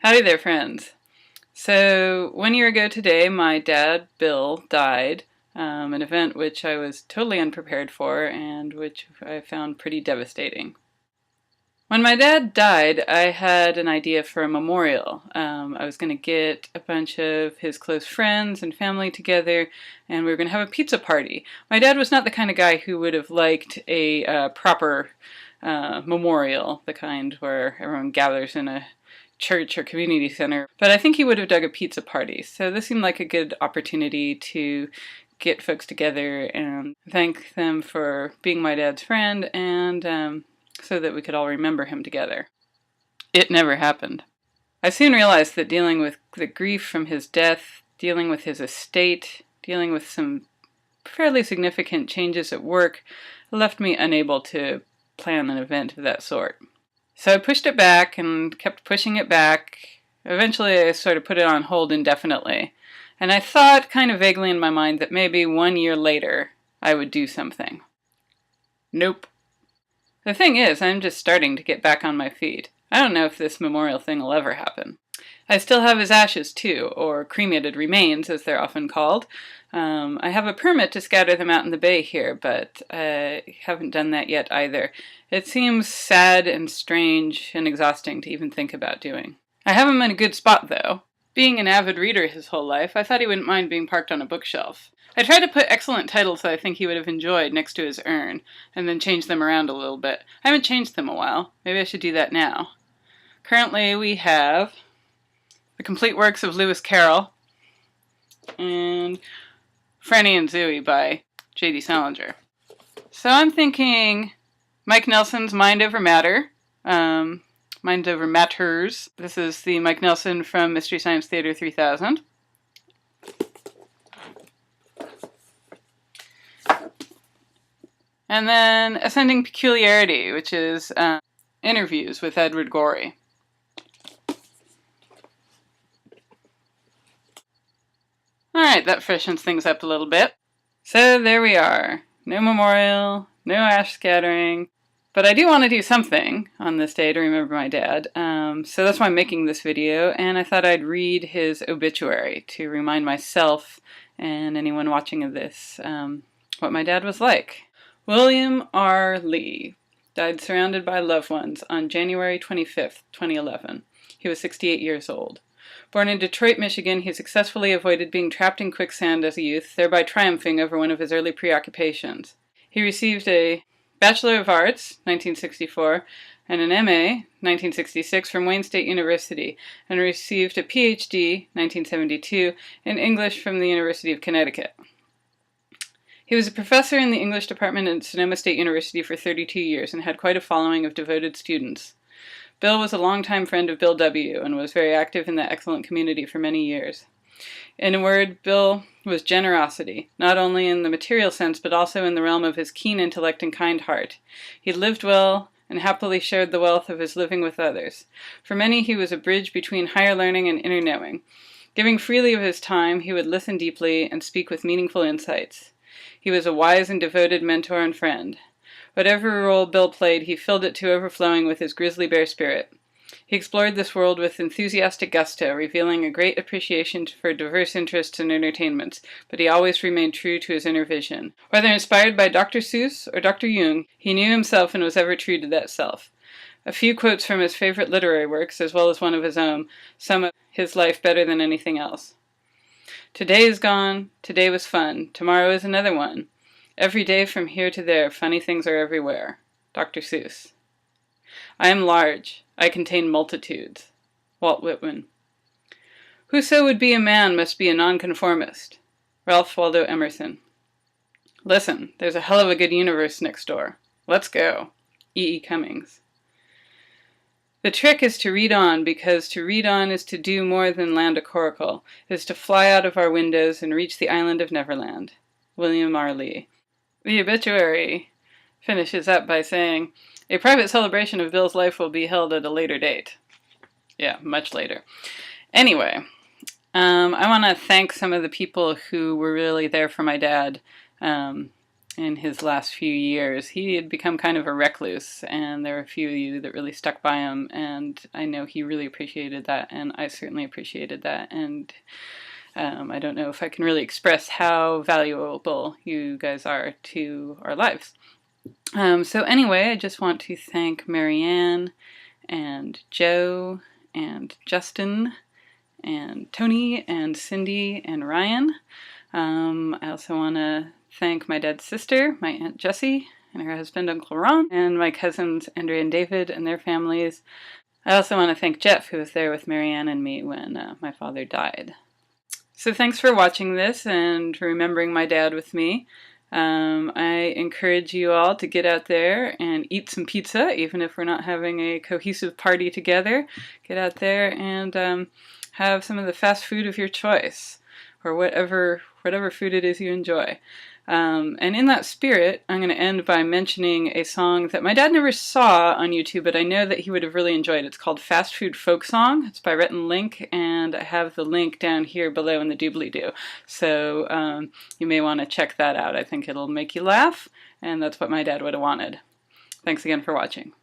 Howdy there, friends. So, 1 year ago today, my dad, Bill, died. An event which I was totally unprepared for and which I found pretty devastating. When my dad died, I had an idea for a memorial. I was going to get a bunch of his close friends and family together, and we were going to have a pizza party. My dad was not the kind of guy who would have liked a proper memorial, the kind where everyone gathers in a church or community center, but I think he would have dug a pizza party. So this seemed like a good opportunity to get folks together and thank them for being my dad's friend, and so that we could all remember him together. It never happened. I soon realized that dealing with the grief from his death, dealing with his estate, dealing with some fairly significant changes at work left me unable to plan an event of that sort. So I pushed it back and kept pushing it back. Eventually I sort of put it on hold indefinitely. And I thought kind of vaguely in my mind that maybe 1 year later I would do something. Nope. The thing is, I'm just starting to get back on my feet. I don't know if this memorial thing will ever happen. I still have his ashes too, or cremated remains as they're often called. I have a permit to scatter them out in the bay here, but I haven't done that yet either. It seems sad and strange and exhausting to even think about doing. I have him in a good spot though. Being an avid reader his whole life, I thought he wouldn't mind being parked on a bookshelf. I tried to put excellent titles that I think he would have enjoyed next to his urn, and then change them around a little bit. I haven't changed them in a while. Maybe I should do that now. Currently we have The Complete Works of Lewis Carroll and Franny and Zooey by J.D. Salinger. So I'm thinking Mike Nelson's Mind Over Matter. Mind Over Matters. This is the Mike Nelson from Mystery Science Theater 3000. And then Ascending Peculiarity, which is interviews with Edward Gorey. Alright, that freshens things up a little bit. So there we are. No memorial, no ash scattering. But I do want to do something on this day to remember my dad. So that's why I'm making this video, and I thought I'd read his obituary to remind myself and anyone watching this what my dad was like. William R. Lee died surrounded by loved ones on January 25th, 2011. He was 68 years old. Born in Detroit, Michigan, he successfully avoided being trapped in quicksand as a youth, thereby triumphing over one of his early preoccupations. He received a Bachelor of Arts, 1964, and an MA, 1966, from Wayne State University, and received a PhD, 1972, in English from the University of Connecticut. He was a professor in the English department at Sonoma State University for 32 years and had quite a following of devoted students. Bill was a longtime friend of Bill W. and was very active in that excellent community for many years. In a word, Bill was generosity, not only in the material sense but also in the realm of his keen intellect and kind heart. He lived well and happily shared the wealth of his living with others. For many he was a bridge between higher learning and inner knowing. Giving freely of his time, he would listen deeply and speak with meaningful insights. He was a wise and devoted mentor and friend. Whatever role Bill played, he filled it to overflowing with his grizzly bear spirit. He explored this world with enthusiastic gusto, revealing a great appreciation for diverse interests and entertainments, but he always remained true to his inner vision. Whether inspired by Dr. Seuss or Dr. Jung, he knew himself and was ever true to that self. A few quotes from his favorite literary works, as well as one of his own, sum up his life better than anything else. Today is gone, today was fun, tomorrow is another one. Every day from here to there, funny things are everywhere. Dr. Seuss. I am large, I contain multitudes. Walt Whitman. Whoso would be a man must be a nonconformist. Ralph Waldo Emerson. Listen, there's a hell of a good universe next door. Let's go. E. Cummings. The trick is to read on, because to read on is to do more than land a coracle, is to fly out of our windows and reach the island of Neverland. William R. Lee. The obituary finishes up by saying, a private celebration of Bill's life will be held at a later date. Yeah, much later. Anyway, I want to thank some of the people who were really there for my dad. in his last few years. He had become kind of a recluse, and there were a few of you that really stuck by him, and I know he really appreciated that, and I certainly appreciated that, and I don't know if I can really express how valuable you guys are to our lives. So anyway, I just want to thank Marianne and Joe and Justin and Tony and Cindy and Ryan. I also want to thank my dad's sister, my Aunt Jessie, and her husband, Uncle Ron, and my cousins, Andrea and David, and their families. I also want to thank Jeff, who was there with Marianne and me when my father died. So thanks for watching this and remembering my dad with me. I encourage you all to get out there and eat some pizza, even if we're not having a cohesive party together. Get out there and have some of the fast food of your choice, or whatever food it is you enjoy. And in that spirit, I'm going to end by mentioning a song that my dad never saw on YouTube, but I know that he would have really enjoyed. It's called Fast Food Folk Song. It's by Rhett and Link, and I have the link down here below in the doobly-doo. So you may want to check that out. I think it'll make you laugh, and that's what my dad would have wanted. Thanks again for watching.